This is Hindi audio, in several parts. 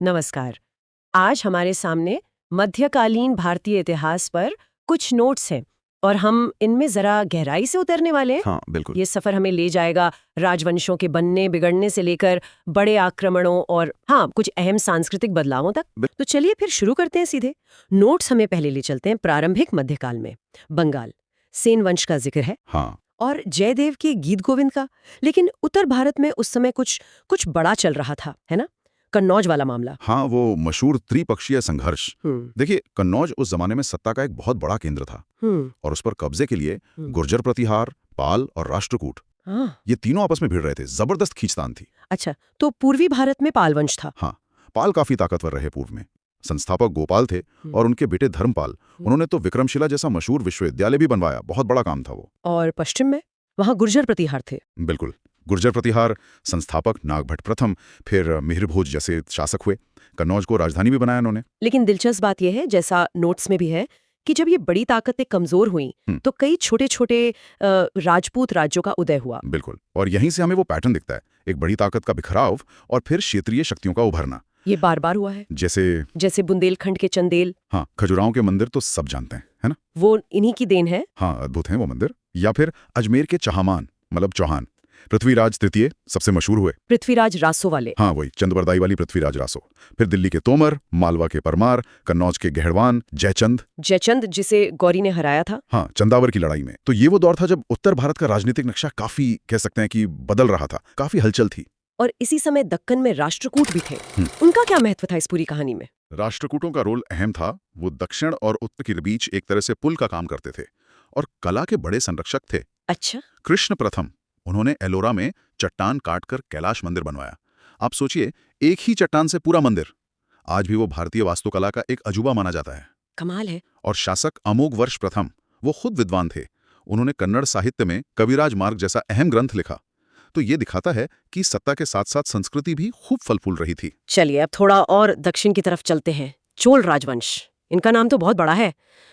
नमस्कार। आज हमारे सामने मध्यकालीन भारतीय इतिहास पर कुछ नोट्स हैं और हम इनमें जरा गहराई से उतरने वाले हैं। हाँ, बिल्कुल। ये सफर हमें ले जाएगा राजवंशों के बनने बिगड़ने से लेकर बड़े आक्रमणों और कुछ अहम सांस्कृतिक बदलावों तक। तो चलिए फिर शुरू करते हैं सीधे। नोट्स हमें पहले ले चलते हैं प्रारंभिक मध्यकाल में। बंगाल, सेन वंश का जिक्र है हाँ, और जयदेव के गीत गोविंद का। लेकिन उत्तर भारत में उस समय कुछ बड़ा चल रहा था, है ना? कन्नौज वाला मामला। हाँ, वो मशहूर त्रिपक्षीय संघर्ष। देखिए, कन्नौज उस जमाने में सत्ता का एक बहुत बड़ा केंद्र था और उस पर कब्जे के लिए गुर्जर प्रतिहार, पाल और राष्ट्रकूट, ये तीनों आपस में भिड़ रहे थे। जबरदस्त खींचतान थी। अच्छा, तो पूर्वी भारत में पाल वंश था। हाँ, पाल काफी ताकतवर रहे पूर्व में। संस्थापक गोपाल थे और उनके बेटे धर्मपाल। उन्होंने तो विक्रमशिला जैसा मशहूर विश्वविद्यालय भी बनवाया। बहुत बड़ा काम था वो। और पश्चिम में वहां गुर्जर प्रतिहार थे। बिल्कुल, गुर्जर प्रतिहार, संस्थापक नागभट्ट प्रथम, फिर मिहिरभोज जैसे शासक हुए। कन्नौज को राजधानी भी बनाया उन्होंने। लेकिन दिलचस्प बात यह है, जैसा नोट्स में भी है, कि जब ये बड़ी ताकतें कमजोर हुई तो कई छोटे छोटे राजपूत राज्यों का उदय हुआ। बिल्कुल, और यहीं से हमें वो पैटर्न दिखता है, एक बड़ी ताकत का बिखराव और फिर क्षेत्रीय शक्तियों का उभरना। ये बार बार हुआ है। जैसे बुंदेलखंड के चंदेल। हाँ, खजुराहों के मंदिर तो सब जानते हैं, है ना? वो इन्हीं की देन है। हाँ, अद्भुत हैं वो मंदिर। या फिर अजमेर के चहामान, मतलब चौहान, पृथ्वीराज तृतीय सबसे मशहूर हुए। पृथ्वीराज रासो वाले। हाँ, वही चंदबरदाई वाली पृथ्वीराज रासो। फिर दिल्ली के तोमर, मालवा के परमार, कन्नौज के गहड़वान, जयचंद जिसे गौरी ने हराया था। हाँ, चंदावर की लड़ाई में। तो ये वो दौर था जब उत्तर भारत का राजनीतिक नक्शा काफी, कह सकते हैं कि बदल रहा था, काफी हलचल थी। और इसी समय दक्कन में राष्ट्रकूट भी थे। उनका क्या महत्व था इस पूरी कहानी में? राष्ट्रकूटों का रोल अहम था। वो दक्षिण और उत्तर के बीच एक तरह से पुल का काम करते थे और कला के बड़े संरक्षक थे। अच्छा। कृष्ण प्रथम, उन्होंने एलोरा में चट्टान काटकर कैलाश मंदिर बनवाया। आप सोचिए, एक ही चट्टान से पूरा मंदिर। आज भी वो भारतीय वास्तुकला का एक अजूबा माना जाता है। कमाल है। और शासक अमोघवर्ष प्रथम, वो खुद विद्वान थे। उन्होंने कन्नड़ साहित्य में कविराज मार्ग जैसा अहम ग्रंथ लिखा। तो ये दिखाता है कि सत्ता के साथ साथ संस्कृति भी खूब फल फूल रही थी। चलिए अब थोड़ा और दक्षिण की तरफ चलते हैं। चोल राजवंश, इनका नाम तो बहुत बड़ा है।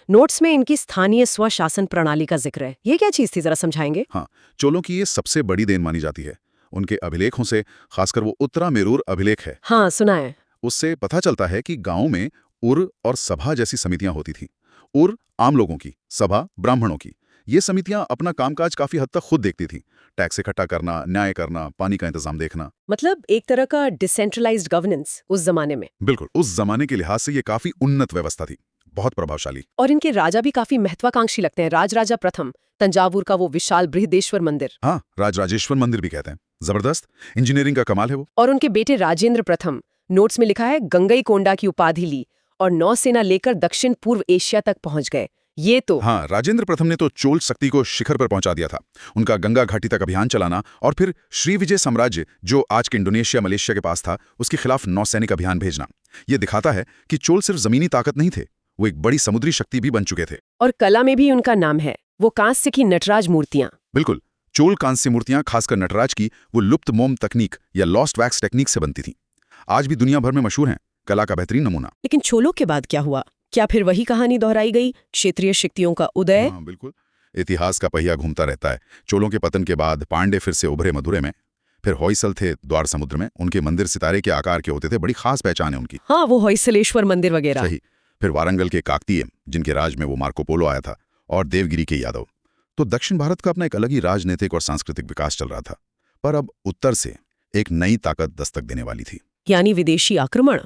नोट्स में इनकी स्थानीय स्वशासन प्रणाली का जिक्र है। ये क्या चीज थी, जरा समझाएंगे? हाँ, चोलों की ये सबसे बड़ी देन मानी जाती है। उनके अभिलेखों से, खासकर वो उत्तरा मेरूर अभिलेख है, हाँ, सुना है। उससे पता चलता है कि गांव में उर और सभा जैसी समितियां होती थीं। उर आम लोगों की, सभा ब्राह्मणों की। ये समितियां अपना कामकाज काफी हद तक खुद देखती थीं। टैक्स इकट्ठा करना, न्याय करना, पानी का इंतजाम देखना। मतलब एक तरह का डिसेंट्रलाइज्ड गवर्नेंस उस जमाने में। बिल्कुल, उस जमाने के लिहाज से ये काफी उन्नत व्यवस्था थी, बहुत प्रभावशाली। और इनके राजा भी काफी महत्वाकांक्षी लगते हैं। राजराजा प्रथम, तंजावुर का वो विशाल बृहदेश्वर मंदिर। हाँ, राजराजेश्वर मंदिर भी कहते हैं। जबरदस्त इंजीनियरिंग का कमाल है वो। और उनके बेटे राजेंद्र प्रथम, नोट्स में लिखा है, गंगईकोंडा की उपाधि ली और नौसेना लेकर दक्षिण पूर्व एशिया तक पहुंच गए। ये तो हाँ, राजेंद्र प्रथम ने तो चोल शक्ति को शिखर पर पहुंचा दिया था। उनका गंगा घाटी तक अभियान चलाना और फिर श्रीविजय साम्राज्य, जो आज के इंडोनेशिया मलेशिया के पास था, उसके खिलाफ नौसैनिक अभियान भेजना। ये दिखाता है कि चोल सिर्फ जमीनी ताकत नहीं थे, वो एक बड़ी समुद्री शक्ति भी बन चुके थे। और कला में भी उनका नाम है। वो कांस्य की नटराज मूर्तियां। बिल्कुल, चोल कांस्य मूर्तियां, खासकर नटराज की, वो लुप्त मोम तकनीक या लॉस्ट वैक्स टेक्निक से बनती थीं। आज भी दुनिया भर में मशहूर हैं, कला का बेहतरीन नमूना। लेकिन चोलों के बाद क्या हुआ? क्या फिर वही कहानी दोहराई गई, क्षेत्रीय शक्तियों का उदय? हाँ, बिल्कुल, इतिहास का पहिया घूमता रहता है। चोलों के पतन के बाद पांडे फिर से उभरे मदुरै में। फिर होयसल थे द्वार समुद्र में। उनके मंदिर सितारे के आकार के होते थे, बड़ी खास पहचान है उनकी। हाँ, वो होयसलेश्वर मंदिर वगैरह। सही। फिर वारंगल के काकतीय, जिनके राज में वो मार्को पोलो आया था, और देवगिरी के यादव। तो दक्षिण भारत का अपना एक अलग ही राजनीतिक और सांस्कृतिक विकास चल रहा था। पर अब उत्तर से एक नई ताकत दस्तक देने वाली थी, यानी विदेशी आक्रमण।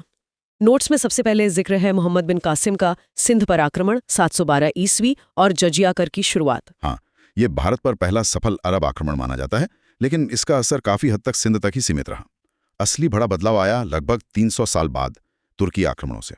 नोट्स में सबसे पहले जिक्र है मोहम्मद बिन कासिम का सिंध पर आक्रमण 712 ईस्वी और जजिया कर की शुरुआत। हाँ, ये भारत पर पहला सफल अरब आक्रमण माना जाता है, लेकिन इसका असर काफी हद तक सिंध तक ही सीमित रहा। असली बड़ा बदलाव आया लगभग 300 साल बाद तुर्की आक्रमणों से।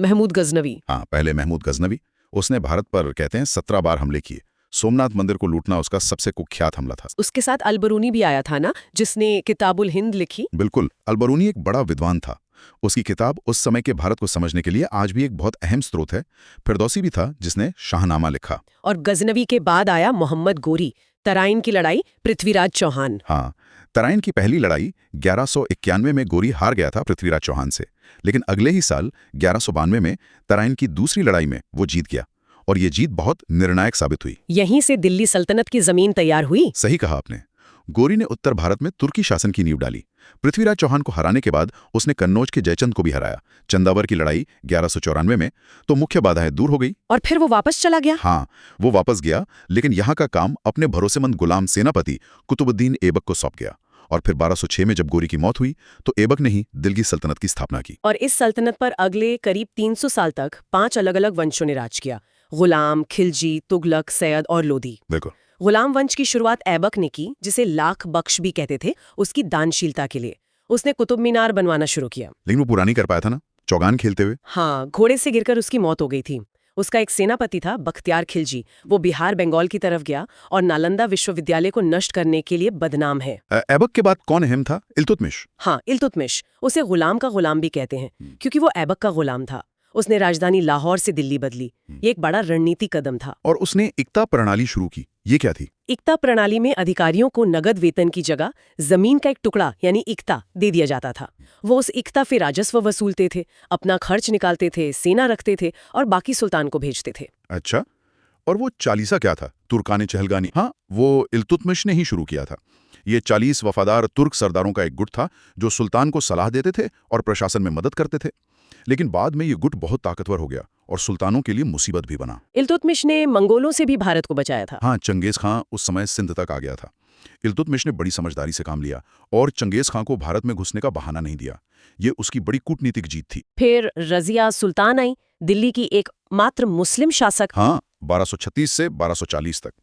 महमूद गजनवी। हाँ, पहले महमूद गजनवी, उसने भारत पर कहते हैं 17 बार हमले किए। सोमनाथ मंदिर को लूटना उसका सबसे कुख्यात हमला था। उसके साथ अलबरूनी भी आया था ना, जिसने किताबुल हिंद लिखी। बिल्कुल, अलबरूनी एक बड़ा विद्वान था। उसकी किताब उस समय के भारत को समझने के लिए आज भी एक बहुत अहम स्रोत है। फिरदौसी भी था, जिसने शाहनामा लिखा। और गजनवी के बाद आया मोहम्मद गोरी, तराइन की लड़ाई, पृथ्वीराज चौहान। हाँ, तराइन की पहली लड़ाई 1191 में गोरी हार गया था पृथ्वीराज चौहान से, लेकिन अगले ही साल 1192 में तराइन की दूसरी लड़ाई में वो जीत गया और ये जीत बहुत निर्णायक साबित हुई। यहीं से दिल्ली सल्तनत की जमीन तैयार हुई। सही कहा आपने। गोरी ने उत्तर भारत में तुर्की शासन की नींव डाली। पृथ्वीराज चौहान को हराने के बाद उसने कन्नौज के जयचंद को भी हराया। चंदावर की लड़ाई 1194 में तो मुख्य बाधाएं दूर हो गई। और फिर वो वापस चला गया? हाँ, वो वापस गया, लेकिन यहाँ का काम अपने भरोसेमंद गुलाम सेनापति कुतुबुद्दीन ऐबक को सौंप गया। और फिर 1206 में जब गोरी की मौत हुई तो ऐबक ने ही दिल्ली सल्तनत की स्थापना की। और इस सल्तनत पर अगले करीब 300 साल तक 5 अलग-अलग वंशों ने राज किया। गुलाम, खिलजी, तुगलक, सैयद और लोधी। बिल्कुल। गुलाम वंश की शुरुआत ऐबक ने की, जिसे लाख बख्श भी कहते थे, उसकी दानशीलता के लिए। उसने कुतुब मीनार बनवाना शुरू किया। लेकिन वो पूरा नहीं कर पाया था ना, चौगान खेलते हुए। हाँ, घोड़े से गिरकर उसकी मौत हो गई थी। उसका एक सेनापति था बख्तियार खिलजी, वो बिहार बंगाल की तरफ गया और नालंदा विश्वविद्यालय को नष्ट करने के लिए बदनाम है। ऐबक के बाद कौन अहम था? इल्तुतमिश। हाँ, इल्तुतमिश। उसे गुलाम का गुलाम भी कहते हैं, क्योंकि वो ऐबक का गुलाम था। उसने राजधानी लाहौर से दिल्ली बदली। ये एक बड़ा रणनीतिक कदम था। और उसने इक्ता प्रणाली शुरू की। ये क्या थी? इक्ता प्रणाली में अधिकारियों को नगद वेतन की जगह जमीन का एक टुकड़ा यानी इक्ता दे दिया जाता था। वो उस इक्ता से राजस्व वसूलते थे, अपना खर्च निकालते थे, सेना रखते थे और बाकी सुल्तान को भेजते थे। अच्छा, और वो चालीसा क्या था? तुर्काने चहलगानी। हाँ, वो इल्तुतमिश ने ही शुरू किया था। ये 40 वफादार तुर्क सरदारों का एक गुट था जो सुल्तान को सलाह देते थे और प्रशासन में मदद करते थे। लेकिन बाद में ये गुट बहुत ताकतवर हो गया और सुल्तानों के लिए मुसीबत भी बना। इल्तुतमिश ने मंगोलों से भी भारत को बचाया था। हाँ, चंगेज खां उस समय सिंध तक आ गया था। इल्तुतमिश ने बड़ी समझदारी से काम लिया और चंगेज खां को भारत में घुसने का बहाना नहीं दिया। ये उसकी बड़ी कूटनीतिक जीत थी। फिर रजिया सुल्तान आई, दिल्ली की एक मात्र मुस्लिम शासक। हाँ, 1236 से 1240 तक।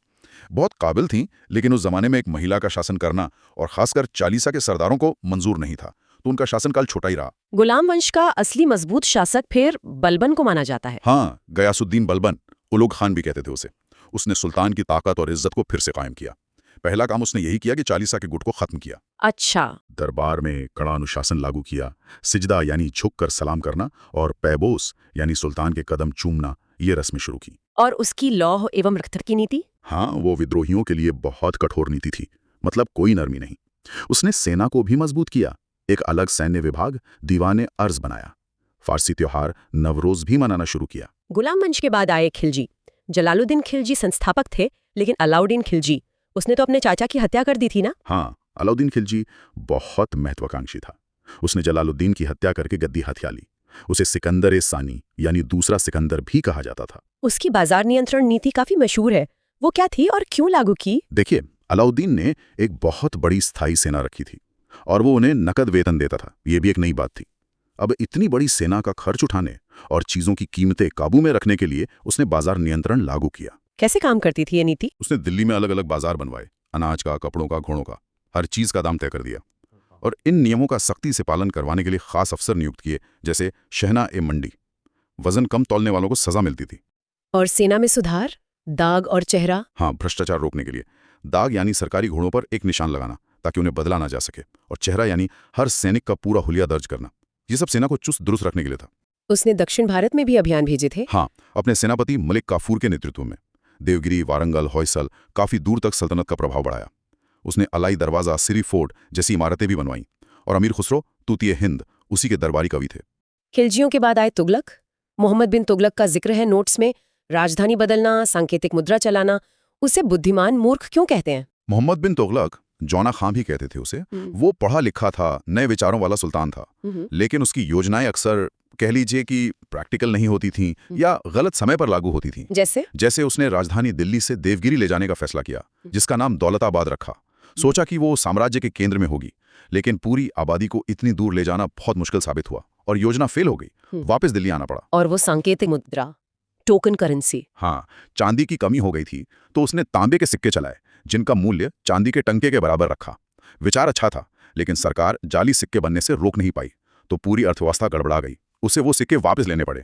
बहुत काबिल थीं, लेकिन उस जमाने में एक महिला का शासन करना और खासकर चालीसा के सरदारों को मंजूर नहीं था, तो उनका शासनकाल छोटा ही रहा। गुलाम वंश का असली मजबूत शासक फिर बलबन को माना जाता है। हाँ, गयासुद्दीन बलबन, उलुग खान भी कहते थे उसे। उसने सुल्तान की ताकत और इज्जत को फिर से कायम किया। पहला काम उसने यही किया कि चालीसा के गुट को खत्म किया। अच्छा। दरबार में कड़ा अनुशासन लागू किया। सिजदा यानी झुककर सलाम करना और पैबोस यानी सुल्तान के कदम चूमना, ये रस्में शुरू की। और उसकी लौह एवं रख्तर की नीति? हाँ, वो विद्रोहियों के लिए बहुत कठोर नीति थी, मतलब कोई नरमी नहीं। उसने सेना को भी मजबूत किया। एक अलग सैन्य विभाग दीवाने अर्ज बनाया। फारसी त्योहार नवरोज भी मनाना शुरू किया। गुलाम वंश के बाद आए खिलजी। जलालुद्दीन खिलजी संस्थापक थे, लेकिन अलाउद्दीन खिलजी, उसने तो अपने चाचा की हत्या कर दी थी ना? हाँ, अलाउद्दीन खिलजी बहुत महत्वाकांक्षी था। उसने जलालुद्दीन की हत्या करके गद्दी हथिया ली। उसे सिकंदर ए सानी यानी दूसरा सिकंदर भी कहा जाता था। उसकी बाजार नियंत्रण नीति काफी मशहूर है। वो क्या थी और क्यों लागू की? देखिए, अलाउद्दीन ने एक बहुत बड़ी स्थायी सेना रखी थी और वो उन्हें नकद वेतन देता था। ये भी एक नई बात थी। अब इतनी बड़ी सेना का खर्च उठाने और चीजों की कीमतें काबू में रखने के लिए उसने बाजार नियंत्रण लागू किया। कैसे काम करती थी ये नीति? उसने दिल्ली में अलग अलग बाजार बनवाए, अनाज का, कपड़ों का, घोड़ों का, हर चीज का दाम तय कर दिया। और इन नियमों का सख्ती से पालन करवाने के लिए खास अफसर नियुक्त किए, जैसे शहना ए मंडी। वजन कम तौलने वालों को सजा मिलती थी। और सेना में सुधार, दाग और चेहरा? हाँ, भ्रष्टाचार रोकने के लिए दाग यानी सरकारी घोड़ों पर एक निशान लगाना ताकि उन्हें बदला ना जा सके, और चेहरा यानी हर सैनिक का पूरा हुलिया दर्ज करना। ये सब सेना को चुस्त दुरुस्त रखने के लिए था। उसने दक्षिण भारत में भी अभियान भेजे थे? हाँ, अपने सेनापति मलिक काफूर के नेतृत्व में देवगिरी, वारंगल, होयसल, काफी दूर तक सल्तनत का प्रभाव बढ़ाया। उसने अलाई दरवाजा, सिरी फोर्ट जैसी इमारतें भी बनवाईं। और अमीर खुसरो, तूतिए हिंद, उसी के दरबारी कवि थे। खिलजियों के बाद आए तुगलक। मोहम्मद बिन तुगलक का जिक्र है नोट्स में। राजधानी बदलना, सांकेतिक मुद्रा चलाना। उसे बुद्धिमान मूर्ख क्यों कहते हैं? मोहम्मद बिन तुगलक, जौना खां भी कहते थे उसे, वो पढ़ा लिखा था, नए विचारों वाला सुल्तान था। लेकिन उसकी योजनाएं अक्सर कह लीजिए कि प्रैक्टिकल नहीं होती थीं या गलत समय पर लागू होती थीं। जैसे उसने राजधानी दिल्ली से देवगिरी ले जाने का फैसला किया, जिसका नाम दौलताबाद रखा। सोचा कि वो साम्राज्य के केंद्र में होगी, लेकिन पूरी आबादी को इतनी दूर ले जाना बहुत मुश्किल साबित हुआ और योजना फेल हो गई। वापस दिल्ली आना पड़ा। और वो सांकेतिक मुद्रा, टोकन करेंसी। हाँ, चांदी की कमी हो गई थी तो उसने तांबे के सिक्के चलाए, जिनका मूल्य चांदी के टंके के बराबर रखा। विचार अच्छा था, लेकिन सरकार जाली सिक्के बनने से रोक नहीं पाई, तो पूरी अर्थव्यवस्था गड़बड़ा गई। उसे वो सिक्के वापस लेने पड़े।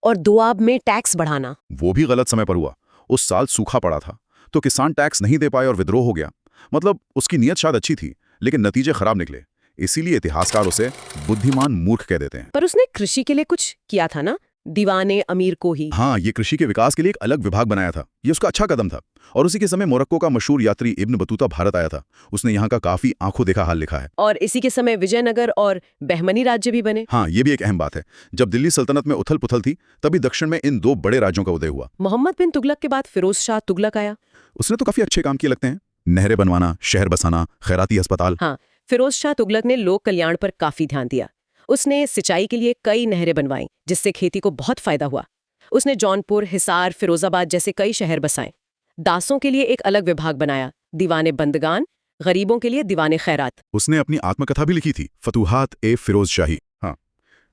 और दुआब में टैक्स बढ़ाना, वो भी गलत समय पर हुआ। उस साल सूखा पड़ा था, तो किसान टैक्स नहीं दे पाए और विद्रोह हो गया। मतलब उसकी नीयत शायद अच्छी थी, लेकिन नतीजे खराब निकले। इसीलिए इतिहासकार उसे बुद्धिमान मूर्ख कह देते हैं। पर उसने कृषि के लिए कुछ किया था ना, दीवाने अमीर को ही। हाँ, ये कृषि के विकास के लिए एक अलग विभाग बनाया था। ये उसका अच्छा कदम था। और उसी के समय मोरक्को का मशहूर यात्री इब्न बतूता भारत आया था। उसने यहाँ का काफी आंखों देखा हाल लिखा है। और इसी के समय विजयनगर और बहमनी राज्य भी बने। हाँ, ये भी एक अहम बात है। जब दिल्ली सल्तनत में उथल पुथल थी, तभी दक्षिण में इन दो बड़े राज्यों का उदय हुआ। मोहम्मद बिन तुगलक के बाद फिरोज शाह तुगलक आया। उसने तो काफी अच्छे काम किए लगते हैं। नहरें बनवाना, शहर बसाना, खैराती अस्पताल। हाँ, फिरोज शाह तुगलक ने लोक कल्याण पर काफी ध्यान दिया। उसने सिंचाई के लिए कई नहरें बनवाईं, जिससे खेती को बहुत फायदा हुआ। उसने जौनपुर, हिसार, फिरोजाबाद जैसे कई शहर बसाए। दासों के लिए एक अलग विभाग बनाया, दीवाने बंदगान, गरीबों के लिए दीवाने खैरात। उसने अपनी आत्मकथा भी लिखी थी, फतूहात ए फिरोज शाही। हाँ,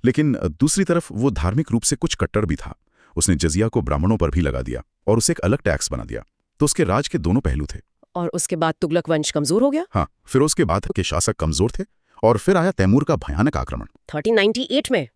लेकिन दूसरी तरफ वो धार्मिक रूप से कुछ कट्टर भी था। उसने जजिया को ब्राह्मणों पर भी लगा दिया और उसे एक अलग टैक्स बना दिया। तो उसके राज के दोनों पहलू थे। और उसके बाद तुगलक वंश कमजोर हो गया। हाँ, फिरोज के बाद के शासक कमजोर थे और फिर आया तैमूर का भयानक आक्रमण 1398 में।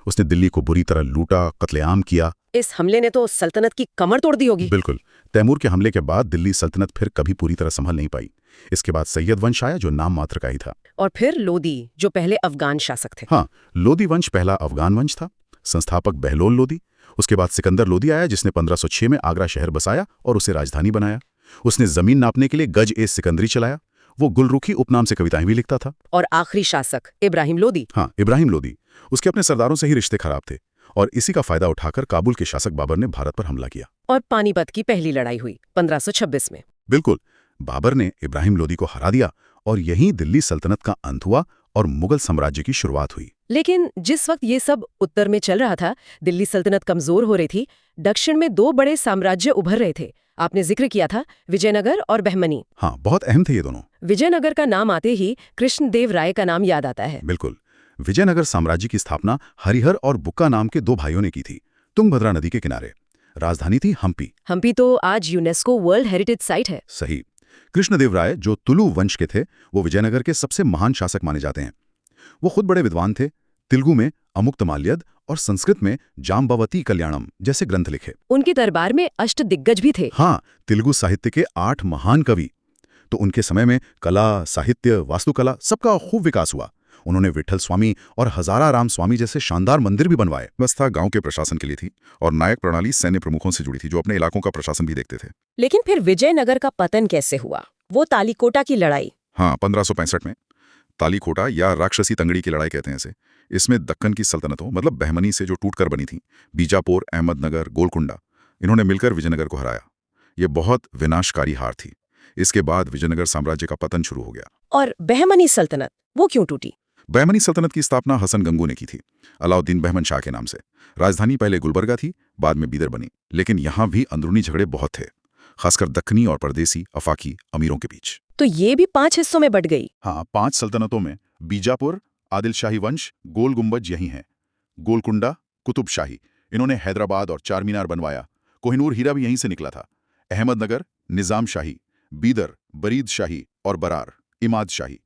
उसने दिल्ली को बुरी तरह लूटा, कत्लेआम किया। इस हमले ने तो सल्तनत की कमर तोड़ दी होगी। बिल्कुल। तैमूर के हमले के बाद दिल्ली सल्तनत फिर कभी पूरी तरह संभल नहीं पाई। इसके बाद सैयद वंश आया, जो नाम मात्र का ही था। और फिर लोदी, जो पहले अफगान शासक थे। हाँ, लोदी वंश पहला अफगान वंश था। संस्थापक बहलोल लोदी। उसके बाद सिकंदर लोदी आया, जिसने 1506 में आगरा शहर बसाया और उसे राजधानी बनाया। उसने जमीन नापने के लिए गज ए सिकंदरी चलाया। वो गुलरुखी उपनाम से कविताएं भी लिखता था। और आखिरी शासक इब्राहिम लोदी। हाँ, इब्राहिम लोदी। उसके अपने सरदारों से ही रिश्ते खराब थे और इसी का फायदा उठाकर काबुल के शासक बाबर ने भारत पर हमला किया। और पानीपत की पहली लड़ाई हुई 1526 में। बिल्कुल, बाबर ने इब्राहिम लोदी को हरा दिया और यहीं दिल्ली सल्तनत का अंत हुआ और मुगल साम्राज्य की शुरुआत हुई। लेकिन जिस वक्त ये सब उत्तर में चल रहा था, दिल्ली सल्तनत कमजोर हो रही थी, दक्षिण में दो बड़े साम्राज्य उभर रहे थे। आपने जिक्र किया था विजयनगर और बहमनी। हाँ, बहुत अहम थे ये दोनों। विजयनगर का नाम आते ही कृष्णदेव राय का नाम याद आता है। बिल्कुल। विजयनगर साम्राज्य की स्थापना हरिहर और बुक्का नाम के दो भाइयों ने की थी, तुंगभद्रा नदी के किनारे। राजधानी थी हम्पी। हम्पी तो आज यूनेस्को वर्ल्ड हेरिटेज साइट है। सही। कृष्णदेव राय, जो तुलु वंश के थे, वो विजयनगर के सबसे महान शासक माने जाते हैं। वो खुद बड़े विद्वान थे। तेलुगु में अमुक्तमाल्यद और संस्कृत में जाम्बवती कल्याणम जैसे ग्रंथ लिखे। उनके दरबार में अष्टदिग्गज भी थे। हाँ, तेलुगु साहित्य के 8 महान कवि। तो उनके समय में कला, साहित्य, वास्तुकला सबका खूब विकास हुआ। उन्होंने विठल स्वामी और हजाराराम स्वामी जैसे शानदार मंदिर भी बनवाए। व्यवस्था गांव के प्रशासन के लिए थी और नायक प्रणाली सैन्य प्रमुखों से जुड़ी थी, जो अपने इलाकों का प्रशासन भी देखते थे। लेकिन फिर विजयनगर का पतन कैसे हुआ? वो तालीकोटा की लड़ाई। हाँ, 1565 में तालीकोटा या राक्षसी तंगड़ी की लड़ाई कहते हैं इसे। इसमें दक्कन की सल्तनतों, मतलब बहमनी से जो टूटकर बनी थी, बीजापुर, अहमदनगर, गोलकुंडा, इन्होंने मिलकर विजयनगर को हराया। ये बहुत विनाशकारी हार थी। इसके बाद विजयनगर साम्राज्य का पतन शुरू हो गया। और बहमनी सल्तनत वो क्यों टूटी? बहमनी सल्तनत की स्थापना हसन गंगू ने की थी, अलाउद्दीन बहमन शाह के नाम से। राजधानी पहले गुलबर्गा थी, बाद में बीदर बनी। लेकिन यहाँ भी अंदरूनी झगड़े बहुत थे, खासकर दक्कनी और परदेसी अफाकी अमीरों के बीच। तो ये भी 5 हिस्सों में बट गई। हाँ, 5 सल्तनतों में बीजापुर, आदिल शाही वंश, गोल गुम्बज यही हैं। गोलकुंडा, कुतुब शाही, इन्होंने हैदराबाद और चार मीनार बनवाया। कोहिनूर हीरा भी यहीं से निकला था। अहमदनगर, निजाम शाही, बीदर, बरीद शाही और बरार, इमाद शाही,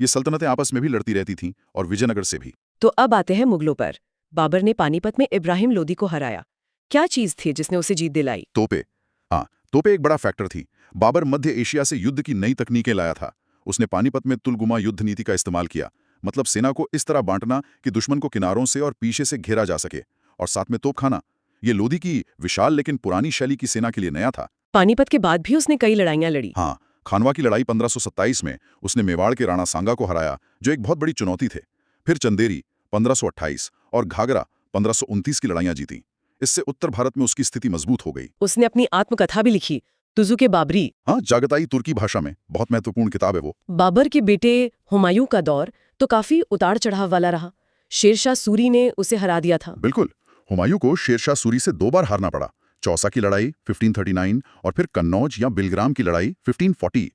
ये सल्तनतें आपस में भी लड़ती रहती थीं और विजयनगर से भी। तो अब आते हैं मुगलों पर। बाबर ने पानीपत में इब्राहिम लोदी को हराया। क्या चीज थी जिसने उसे जीत दिलाई? तोपे। हाँ, तोपे एक बड़ा फैक्टर थी। बाबर मध्य एशिया से युद्ध की नई तकनीकें लाया था। उसने पानीपत में तुलगुमा युद्ध नीति का इस्तेमाल किया, मतलब सेना को इस तरह बांटना कि दुश्मन को किनारों से और पीछे से घेरा जा सके, और साथ में तोपखाना। ये लोदी की विशाल लेकिन पुरानी शैली की सेना के लिए नया था। पानीपत के बाद भी उसने कई लड़ाइयां लड़ी। हाँ, खानवा की लड़ाई 1527 में उसने मेवाड़ के राणा सांगा को हराया, जो एक बहुत बड़ी चुनौती थे। फिर चंदेरी 1528 और घाघरा 1529 की लड़ाइयां जीती। इससे उत्तर भारत में उसकी स्थिति मजबूत हो गई। उसने अपनी आत्मकथा भी लिखी, तुजुके बाबरी। हाँ, जागताई तुर्की भाषा में बहुत महत्वपूर्ण किताब है वो। बाबर के बेटे हुमायूं का दौर तो काफी उतार चढ़ाव वाला रहा। शेरशाह सूरी ने उसे हरा दिया था। बिल्कुल। हुमायूं को शेरशाह सूरी से 2 बार हारना पड़ा। चौसा की लड़ाई 1539 और फिर कन्नौज या बिलग्राम की लड़ाई 1540।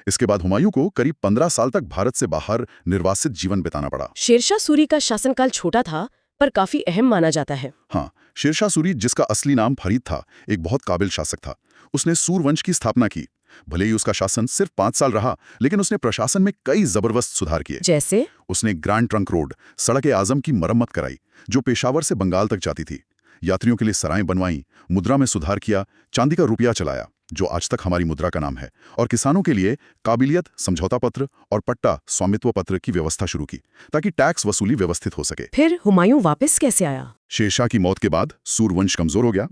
इसके बाद हुमायूं को करीब 15 साल तक भारत से बाहर निर्वासित जीवन बिताना पड़ा। शेरशाह सूरी का शासनकाल छोटा था पर काफी अहम माना जाता है। हाँ, शेरशाह सूरी, जिसका असली नाम फरीद था, एक बहुत काबिल शासक था। उसने सूर वंश की स्थापना की। भले ही उसका शासन सिर्फ 5 साल रहा, लेकिन उसने प्रशासन में कई जबरदस्त सुधार किए। जैसे उसने ग्रैंड ट्रंक रोड, सड़क-ए-आजम की मरम्मत कराई, जो पेशावर से बंगाल तक जाती थी। यात्रियों के लिए सराएं बनवाई, मुद्रा में सुधार किया, चांदी का रुपया चलाया, जो आज तक हमारी मुद्रा का नाम है, और किसानों के लिए काबिलियत समझौता पत्र और पट्टा स्वामित्व पत्र की व्यवस्था शुरू की, ताकि टैक्स वसूली व्यवस्थित हो सके। फिर हुमायूं वापस कैसे आया? शेरशाह की मौत के बाद सूरवंश कमजोर हो गया।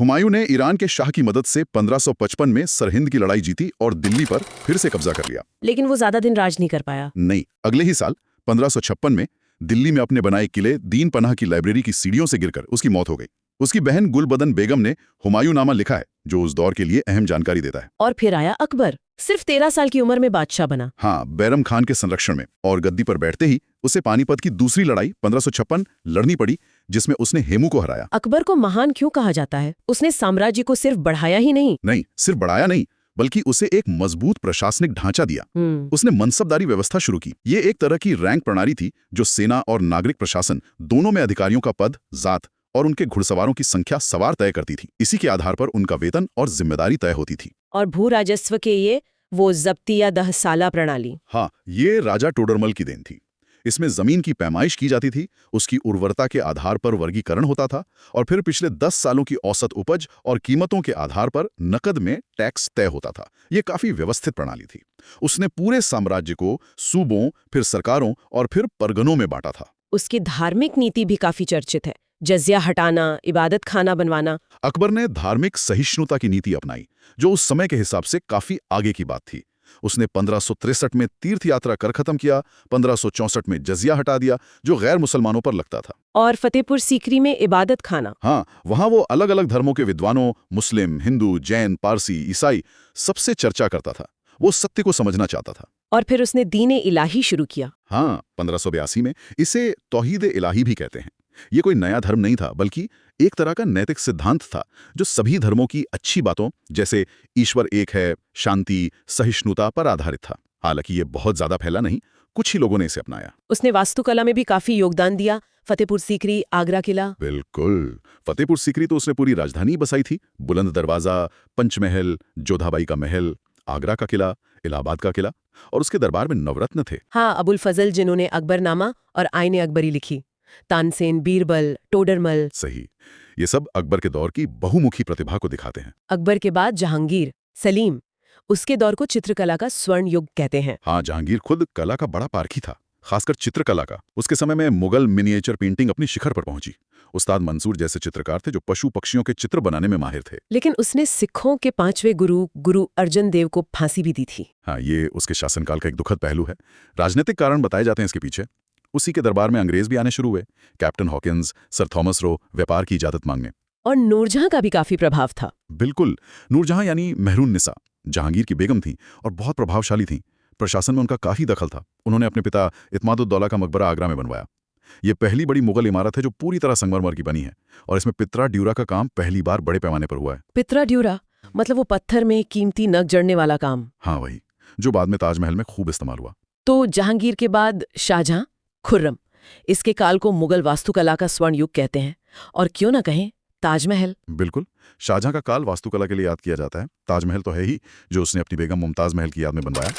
हुमायूं ने ईरान के शाह की मदद से 1555 में सरहिंद की लड़ाई जीती और दिल्ली पर फिर से कब्जा कर लिया। लेकिन वो ज्यादा दिन राज नहीं कर पाया। नहीं, अगले ही साल 1556 में दिल्ली में अपने बनाए किले दीन पनाह की लाइब्रेरी की सीढ़ियों से गिरकर उसकी मौत हो गई। उसकी बहन गुलबदन बेगम ने हुमायूं नामा लिखा है, जो उस दौर के लिए अहम जानकारी देता है। और फिर आया अकबर। सिर्फ 13 साल की उम्र में बादशाह बना। हाँ, बैरम खान के संरक्षण में, और गद्दी पर बैठते ही उसे पानीपत की दूसरी लड़ाई 1556 लड़नी पड़ी, जिसमें उसने हेमू को हराया। अकबर को महान क्यों कहा जाता है? उसने साम्राज्य को सिर्फ बढ़ाया ही नहीं, सिर्फ बढ़ाया नहीं, बल्कि उसे एक मजबूत प्रशासनिक ढांचा दिया। उसने मनसबदारी व्यवस्था शुरू की। ये एक तरह की रैंक प्रणाली थी जो सेना और नागरिक प्रशासन दोनों में अधिकारियों का पद, जात और उनके घुड़सवारों की संख्या सवार तय करती थी। इसी के आधार पर उनका वेतन और जिम्मेदारी तय होती थी। और भू राजस्व के ये वो जब्ती या दहसाला प्रणाली। हाँ, ये राजा टोडरमल की देन थी। इसमें जमीन की पैमाइश की जाती थी, उसकी उर्वरता के आधार पर वर्गीकरण होता था, और फिर पिछले 10 सालों की औसत उपज और कीमतों के आधार पर नकद में टैक्स तय होता था। ये काफी व्यवस्थित प्रणाली थी। उसने पूरे साम्राज्य को सूबों, फिर सरकारों और फिर परगनों में बांटा था। उसकी धार्मिक नीति भी काफी चर्चित है। जजिया हटाना, इबादत खाना बनवाना। अकबर ने धार्मिक सहिष्णुता की नीति अपनाई, जो उस समय के हिसाब से काफी आगे की बात थी। उसने 1563 में तीर्थ यात्रा कर खत्म किया, 1564 में जजिया हटा दिया, जो गैर मुसलमानों पर लगता था। और फतेहपुर सीकरी में इबादत खाना। हाँ, वहां वो अलग अलग धर्मों के विद्वानों, मुस्लिम, हिंदू, जैन, पारसी, ईसाई, सबसे चर्चा करता था। वो सत्य को समझना चाहता था। और फिर उसने दीन इलाही शुरू किया। हाँ, 1582 में। इसे तौहीद इलाही भी कहते हैं। ये कोई नया धर्म नहीं था, बल्कि एक तरह का नैतिक सिद्धांत था जो सभी धर्मों की अच्छी बातों, जैसे ईश्वर एक है, शांति, सहिष्णुता पर आधारित था। हालांकि ये बहुत ज्यादा फैला नहीं, कुछ ही लोगों ने इसे अपनाया। उसने वास्तुकला में भी काफी योगदान दिया। फतेहपुर सीकरी, आगरा किला। बिल्कुल, फतेहपुर सीकरी तो उसने पूरी राजधानी बसाई थी। बुलंद दरवाजा, पंचमहल, जोधाबाई का महल, आगरा का किला, इलाहाबाद का किला, और उसके दरबार में नवरत्न थे। हाँ, अबुल फजल, जिन्होंने अकबरनामा और आईने अकबरी लिखी। तानसेन, बीरबल, टोडरमल। सही, ये सब अकबर के दौर की बहुमुखी प्रतिभा को दिखाते हैं। अकबर के बाद जहांगीर, सलीम। उसके दौर को चित्रकला का स्वर्ण युग कहते हैं। हाँ, जहांगीर खुद कला का बड़ा पारखी था, खासकर चित्रकला का। उसके समय में मुगल मिनिएचर पेंटिंग अपनी शिखर पर पहुंची। उस्ताद मंसूर जैसे चित्रकार थे जो पशु पक्षियों के चित्र बनाने में माहिर थे। लेकिन उसने सिखों के 5वें गुरु अर्जन देव को फांसी भी दी थी। हाँ, ये उसके शासनकाल का एक दुखद पहलू है। राजनीतिक कारण बताए जाते हैं इसके पीछे। उसी के दरबार में अंग्रेज भी आने शुरू हुए, captain Hawkins, sir Thomas Roe, व्यापार की इजाजत मांगने। और नूरजहां का भी काफी प्रभाव था। बिल्कुल, नूरजहां यानी मेहरुन्निसा जहांगीर की बेगम थी और बहुत प्रभावशाली थी। प्रशासन में उनका काफी दखल था। उन्होंने अपने पिता इत्मादुद्दौला का मकबरा आगरा में बनवाया। ये पहली बड़ी मुगल इमारत है जो पूरी तरह संगमरमर की बनी है, और इसमें पित्रा ड्यूरा का काम पहली बार बड़े पैमाने पर हुआ है। पित्रा ड्यूरा मतलब वो पत्थर में कीमती नग जड़ने वाला काम। हाँ, वही, जो बाद में ताजमहल में खूब इस्तेमाल हुआ। तो जहांगीर के बाद शाहजहां, खुर्रम। इसके काल को मुगल वास्तुकला का स्वर्ण युग कहते हैं। और क्यों ना कहें ताजमहल। बिल्कुल, शाहजहां का काल वास्तुकला के लिए याद किया जाता है। ताजमहल तो है ही, जो उसने अपनी बेगम मुमताज महल की याद में बनवाया।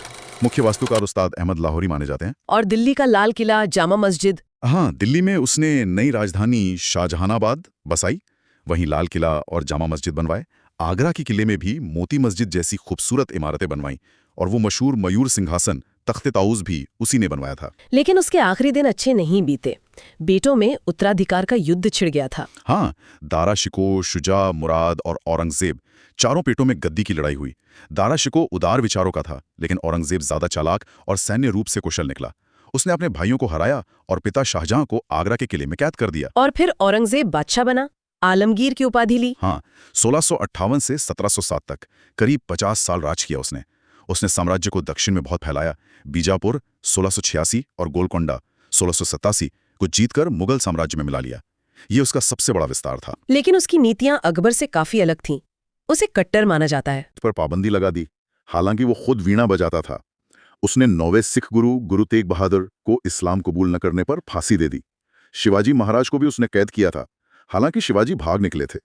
मुख्य वास्तुकार उस्ताद अहमद लाहौरी माने जाते हैं। और दिल्ली का लाल किला, जामा मस्जिद। हाँ, दिल्ली में उसने नई राजधानी शाहजहानाबाद बसाई, वहीं लाल किला और जामा मस्जिद बनवाए। आगरा के किले में भी मोती मस्जिद जैसी खूबसूरत इमारतें बनवाईं, और वो मशहूर मयूर सिंहासन तख्ते ताऊस भी उसी ने बनवाया था। लेकिन उसके आखिरी दिन अच्छे नहीं बीते। बेटों में उत्तराधिकार का युद्ध छिड़ गया था। हाँ, दारा शिको, शुजा, मुराद और औरंगजेब, चारों पेटों में गद्दी की लड़ाई हुई। दारा शिको उदार विचारों का था, लेकिन औरंगजेब ज्यादा चालाक और सैन्य रूप से कुशल निकला। उसने अपने भाइयों को हराया और पिता शाहजहां को आगरा के किले में कैद कर दिया। और फिर औरंगजेब बादशाह बना, आलमगीर की उपाधि ली। हाँ, 1658 से 1707 तक करीब 50 साल राज किया उसने साम्राज्य को दक्षिण में बहुत फैलाया। बीजापुर 1686 और गोलकोंडा 1687 को जीतकर मुगल साम्राज्य में मिला लिया। ये उसका सबसे बड़ा विस्तार था। लेकिन उसकी नीतियां अकबर से काफी अलग थीं। उसे कट्टर माना जाता है। पर पाबंदी लगा दी। हालांकि वो खुद वीणा बजाता था। उसने 9वें सिख गुरु तेग बहादुर को इस्लाम कबूल न करने पर फांसी दे दी। शिवाजी महाराज को भी उसने कैद किया था, हालांकि शिवाजी भाग निकले थे।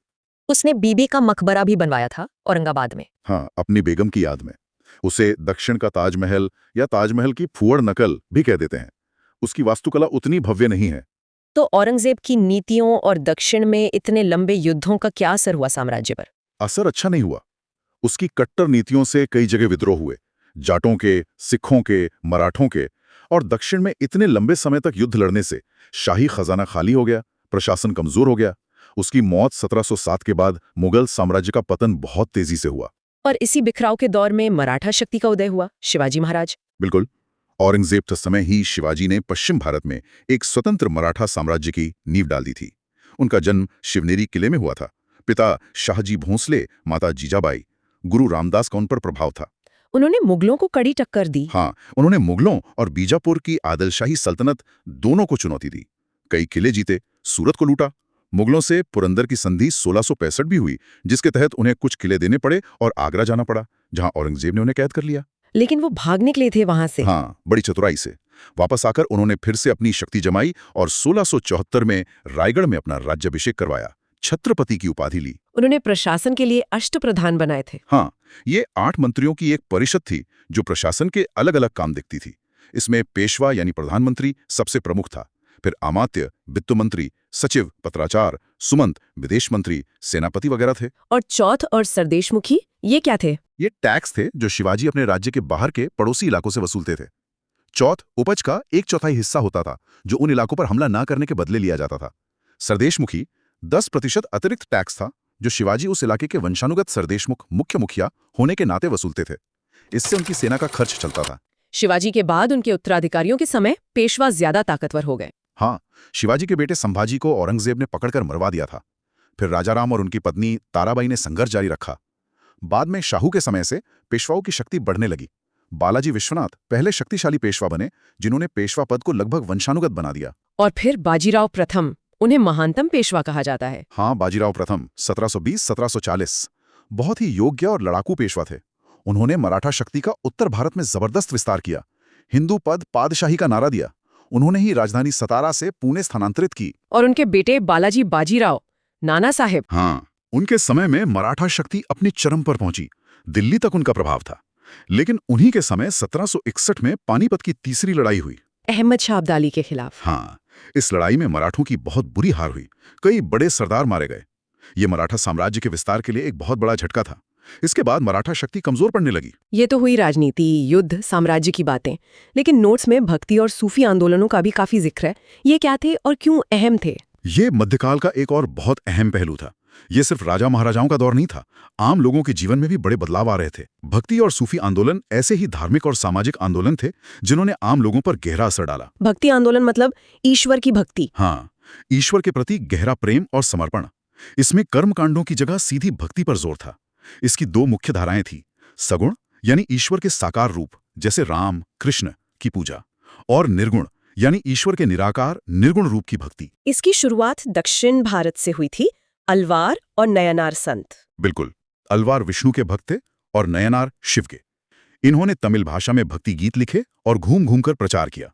उसने बीबी का मकबरा भी बनवाया था औरंगाबाद में। हाँ, अपनी बेगम की याद में। उसे दक्षिण का ताजमहल या ताजमहल की फुअड़ नकल भी कह देते हैं। उसकी वास्तुकला उतनी भव्य नहीं है। तो औरंगजेब की नीतियों और दक्षिण में इतने लंबे युद्धों का क्या असर हुआ साम्राज्य पर? असर अच्छा नहीं हुआ। उसकी कट्टर नीतियों से कई जगह विद्रोह हुए, जाटों के, सिखों के, मराठों के, और दक्षिण में इतने लंबे समय तक युद्ध लड़ने से शाही खजाना खाली हो गया, प्रशासन कमजोर हो गया। उसकी मौत 1707 के बाद मुगल साम्राज्य का पतन बहुत तेजी से हुआ। और इसी बिखराव के दौर में मराठा शक्ति का उदय हुआ, शिवाजी महाराज। बिल्कुल, औरंगजेब के समय ही शिवाजी ने पश्चिम भारत में एक स्वतंत्र मराठा साम्राज्य की नींव डाल दी थी। उनका जन्म शिवनेरी किले में हुआ था। पिता शाहजी भोंसले, माता जीजाबाई, गुरु रामदास का उन पर प्रभाव था। उन्होंने मुगलों को कड़ी टक्कर दी। हाँ, उन्होंने मुगलों और बीजापुर की आदिलशाही सल्तनत दोनों को चुनौती दी। कई किले जीते, सूरत को लूटा। मुगलों से पुरंदर की संधि 1665 भी हुई, जिसके तहत उन्हें कुछ किले देने पड़े और आगरा जाना पड़ा, जहां औरंगजेब ने उन्हें कैद कर लिया। लेकिन वो भाग निकले थे वहां से। हाँ, बड़ी चतुराई से वापस आकर उन्होंने फिर से अपनी शक्ति जमाई और 1674 में रायगढ़ में अपना राज्याभिषेक करवाया, छत्रपति की उपाधि ली। उन्होंने प्रशासन के लिए अष्टप्रधान बनाए थे। हाँ, ये 8 मंत्रियों की एक परिषद थी जो प्रशासन के अलग अलग काम देखती थी। इसमें पेशवा यानी प्रधानमंत्री सबसे प्रमुख था, फिर अमात्य, वित्त मंत्री, सचिव, पत्राचार, सुमंत, विदेश मंत्री, सेनापति वगैरह थे। और चौथ और सरदेशमुखी ये क्या थे? ये टैक्स थे जो शिवाजी अपने राज्य के बाहर के पड़ोसी इलाकों से वसूलते थे। चौथ उपज का 1/4 हिस्सा होता था जो उन इलाकों पर हमला न करने के बदले लिया जाता था। सरदेशमुखी 10% अतिरिक्त टैक्स था जो शिवाजी उस इलाके के वंशानुगत सरदेशमुख मुख्य मुखिया होने के नाते वसूलते थे। इससे उनकी सेना का खर्च चलता था। शिवाजी के बाद उनके उत्तराधिकारियों के समय पेशवा ज्यादा ताकतवर हो गए। हाँ, शिवाजी के बेटे संभाजी को औरंगजेब ने पकड़कर मरवा दिया था। फिर राजाराम और उनकी पत्नी ताराबाई ने संघर्ष जारी रखा। बाद में शाहू के समय से पेशवाओं की शक्ति बढ़ने लगी। बालाजी विश्वनाथ पहले शक्तिशाली पेशवा बने जिन्होंने पेशवा पद को लगभग वंशानुगत बना दिया। और फिर बाजीराव प्रथम, उन्हें महानतम पेशवा कहा जाता है। हाँ, बाजीराव प्रथम 1720-1740 बहुत ही योग्य और लड़ाकू पेशवा थे। उन्होंने मराठा शक्ति का उत्तर भारत में जबरदस्त विस्तार किया, हिंदू पद पादशाही का नारा दिया। उन्होंने ही राजधानी सतारा से पुणे स्थानांतरित की। और उनके बेटे बालाजी बाजीराव, नाना साहेब। हाँ, उनके समय में मराठा शक्ति अपनी चरम पर पहुंची, दिल्ली तक उनका प्रभाव था। लेकिन उन्हीं के समय 1761 में पानीपत की तीसरी लड़ाई हुई, अहमद शाह अब्दाली के खिलाफ। हाँ, इस लड़ाई में मराठों की बहुत बुरी हार हुई, कई बड़े सरदार मारे गए। ये मराठा साम्राज्य के विस्तार के लिए एक बहुत बड़ा झटका था। इसके बाद मराठा शक्ति कमजोर पड़ने लगी। ये तो हुई राजनीति, युद्ध, साम्राज्य की बातें, लेकिन नोट्स में भक्ति और सूफी आंदोलनों का भी काफी जिक्र है। ये क्या थे और क्यों अहम थे? ये मध्यकाल का एक और बहुत अहम पहलू था। ये सिर्फ राजा महाराजाओं का दौर नहीं था, आम लोगों के जीवन में भी बड़े बदलाव आ रहे थे। भक्ति और सूफी आंदोलन ऐसे ही धार्मिक और सामाजिक आंदोलन थे जिन्होंने आम लोगों पर गहरा असर डाला। भक्ति आंदोलन मतलब ईश्वर की भक्ति। हाँ, ईश्वर के प्रति गहरा प्रेम और समर्पण। इसमें कर्मकांडों की जगह सीधी भक्ति पर जोर था। इसकी 2 मुख्य धाराएं थी, सगुण यानी ईश्वर के साकार रूप जैसे राम, कृष्ण की पूजा, और निर्गुण यानी ईश्वर के निराकार निर्गुण रूप की भक्ति। इसकी शुरुआत दक्षिण भारत से हुई थी, अलवार और नयनार संत। बिल्कुल, अलवार विष्णु के भक्त थे और नयनार शिव के। इन्होंने तमिल भाषा में भक्ति गीत लिखे और घूम घूम कर प्रचार किया।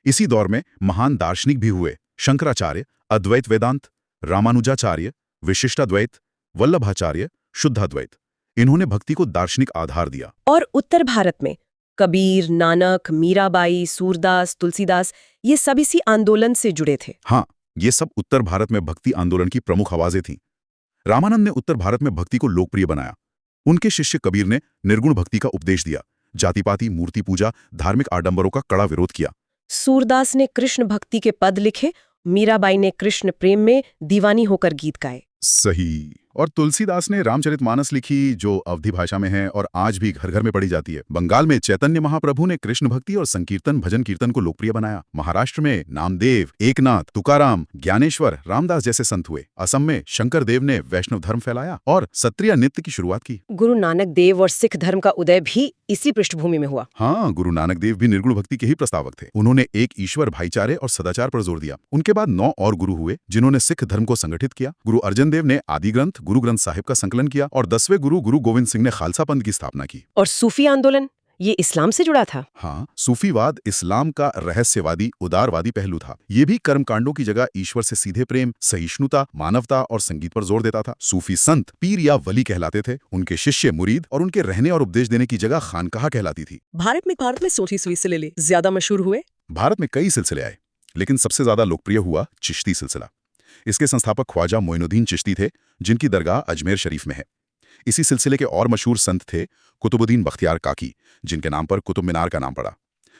इसी दौर में महान दार्शनिक भी हुए, शंकराचार्य, अद्वैत वेदांत, रामानुजाचार्य, विशिष्टाद्वैत, वल्लभाचार्य, शुद्धाद्वैत। इन्होंने भक्ति को दार्शनिक आधार दिया। और उत्तर भारत में कबीर, नानक, मीराबाई, सूरदास, तुलसीदास, ये सब इसी आंदोलन से जुड़े थे। हाँ, ये सब उत्तर भारत में भक्ति आंदोलन की प्रमुख आवाजें थीं। रामानंद ने उत्तर भारत में भक्ति को लोकप्रिय बनाया। उनके शिष्य कबीर ने निर्गुण भक्ति का उपदेश दिया, जातिपाति, मूर्ति पूजा, धार्मिक आडंबरों का कड़ा विरोध किया। सूरदास ने कृष्ण भक्ति के पद लिखे, मीराबाई ने कृष्ण प्रेम में दीवानी होकर गीत गाए। सही। और तुलसीदास ने रामचरितमानस लिखी जो अवधी भाषा में है और आज भी घर घर में पढ़ी जाती है। बंगाल में चैतन्य महाप्रभु ने कृष्ण भक्ति और संकीर्तन भजन कीर्तन को लोकप्रिय बनाया। महाराष्ट्र में नामदेव, एकनाथ, तुकाराम, ज्ञानेश्वर, रामदास जैसे संत हुए। असम में शंकर देव ने वैष्णव धर्म फैलाया और सत्रिया नृत्य की शुरुआत की। गुरु नानक देव और सिख धर्म का उदय भी इसी पृष्ठभूमि में हुआ। हाँ, गुरु नानक देव भी निर्गुण भक्ति के ही प्रस्तावक थे। उन्होंने एक ईश्वर, भाईचारे और सदाचार पर जोर दिया। उनके बाद 9 और गुरु हुए जिन्होंने सिख धर्म को संगठित किया। गुरु अर्जन देव ने आदि ग्रंथ गुरु ग्रंथ साहिब का संकलन किया और 10वें गुरु गुरु गोविंद सिंह ने खालसा पंथ की स्थापना की। और सूफी आंदोलन ये इस्लाम से जुड़ा था। हाँ, सूफीवाद इस्लाम का रहस्यवादी, उदारवादी पहलू था। ये भी कर्मकांडों की जगह ईश्वर से सीधे प्रेम, सहिष्णुता, मानवता और संगीत पर जोर देता था। सूफी संत पीर या वली कहलाते थे। उनके शिष्य मुरीद और उनके रहने और उपदेश देने की जगह खानकाह कहलाती थी। भारत में सूफी सिलसिले ज्यादा मशहूर हुए। भारत में कई सिलसिले आए, लेकिन सबसे ज्यादा लोकप्रिय हुआ चिश्ती सिलसिला। इसके संस्थापक ख्वाजा मोइनुद्दीन चिश्ती थे, जिनकी दरगाह अजमेर शरीफ में है। इसी सिलसिले के और मशहूर संत थे कुतुबुद्दीन बख्तियार काकी, जिनके नाम पर कुतुब मीनार का नाम पड़ा,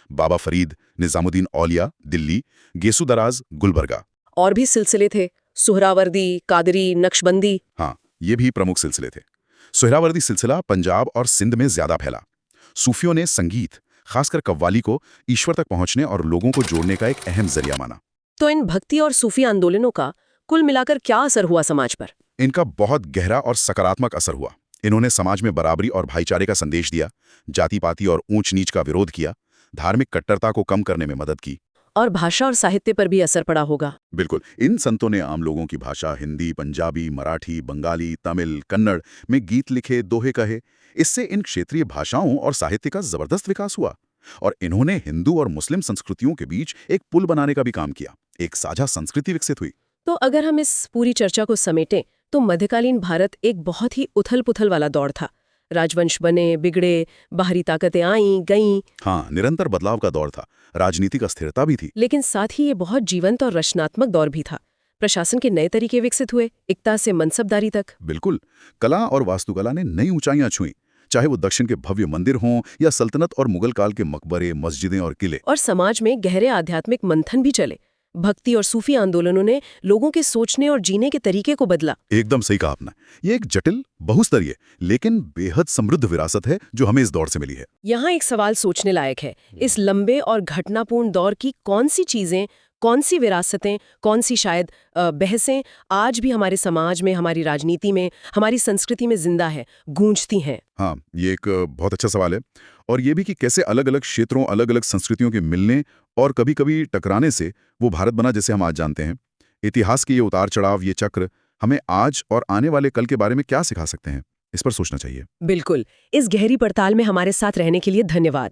बाबा फरीद, निजामुद्दीन औलिया दिल्ली, गेसु दराज गुलबर्गा। और भी सिलसिले थे, सुहरावर्दी, कादरी, नक्शबंदी। हाँ, ये भी प्रमुख सिलसिले थे। सुहरावर्दी सिलसिला पंजाब और सिंध में ज्यादा फैला। सूफियों ने संगीत, खासकर कव्वाली को ईश्वर तक पहुंचने और लोगों को जोड़ने का एक अहम जरिया माना। तो इन भक्ति और सूफी आंदोलनों का कुल मिलाकर क्या असर हुआ समाज पर? इनका बहुत गहरा और सकारात्मक असर हुआ। इन्होंने समाज में बराबरी और भाईचारे का संदेश दिया, जाति-पाति और ऊंच नीच का विरोध किया, धार्मिक कट्टरता को कम करने में मदद की। और भाषा और साहित्य पर भी असर पड़ा होगा। बिल्कुल, इन संतों ने आम लोगों की भाषा हिंदी, पंजाबी, मराठी, बंगाली, तमिल, कन्नड़ में गीत लिखे, दोहे कहे। इससे इन क्षेत्रीय भाषाओं और साहित्य का जबरदस्त विकास हुआ और इन्होंने हिंदू और मुस्लिम संस्कृतियों के बीच एक पुल बनाने का भी काम किया। एक साझा संस्कृति विकसित हुई। तो अगर हम इस पूरी चर्चा को समेटें तो मध्यकालीन भारत एक बहुत ही उथल-पुथल वाला दौर था। राजवंश बने, बिगड़े, बाहरी ताकतें आईं, गईं। हाँ, निरंतर बदलाव का दौर था, राजनीतिक अस्थिरता भी थी। लेकिन साथ ही ये बहुत जीवंत और रचनात्मक दौर भी था। प्रशासन के नए तरीके विकसित हुए, इक्ता से मनसबदारी तक। बिल्कुल, कला और वास्तुकला ने नई ऊंचाइयां छुईं, चाहे वो दक्षिण के भव्य मंदिर हों या सल्तनत और मुगल काल के मकबरे, मस्जिदें और किले। और समाज में गहरे आध्यात्मिक मंथन भी चले। भक्ति और सूफी आंदोलनों ने लोगों के सोचने और जीने के तरीके को बदला। एकदम सही कहा आपने। ये एक जटिल, बहुस्तरीय लेकिन बेहद समृद्ध विरासत है जो हमें इस दौर से मिली है। यहाँ एक सवाल सोचने लायक है। इस लंबे और घटनापूर्ण दौर की कौन सी चीजें, कौन सी विरासतें, कौन सी शायद बहसें आज भी हमारे समाज में, हमारी राजनीति में, हमारी संस्कृति में जिंदा है, गूंजती हैं? हाँ, ये एक बहुत अच्छा सवाल है। और ये भी कि कैसे अलग-अलग क्षेत्रों, अलग-अलग संस्कृतियों के मिलने और कभी-कभी टकराने से वो भारत बना जैसे हम आज जानते हैं। इतिहास के ये उतार-चढ़ाव, ये चक्र हमें आज और आने वाले कल के बारे में क्या सिखा सकते हैं? इस पर सोचना चाहिए। बिल्कुल। इस गहरी पड़ताल में हमारे साथ रहने के लिए धन्यवाद।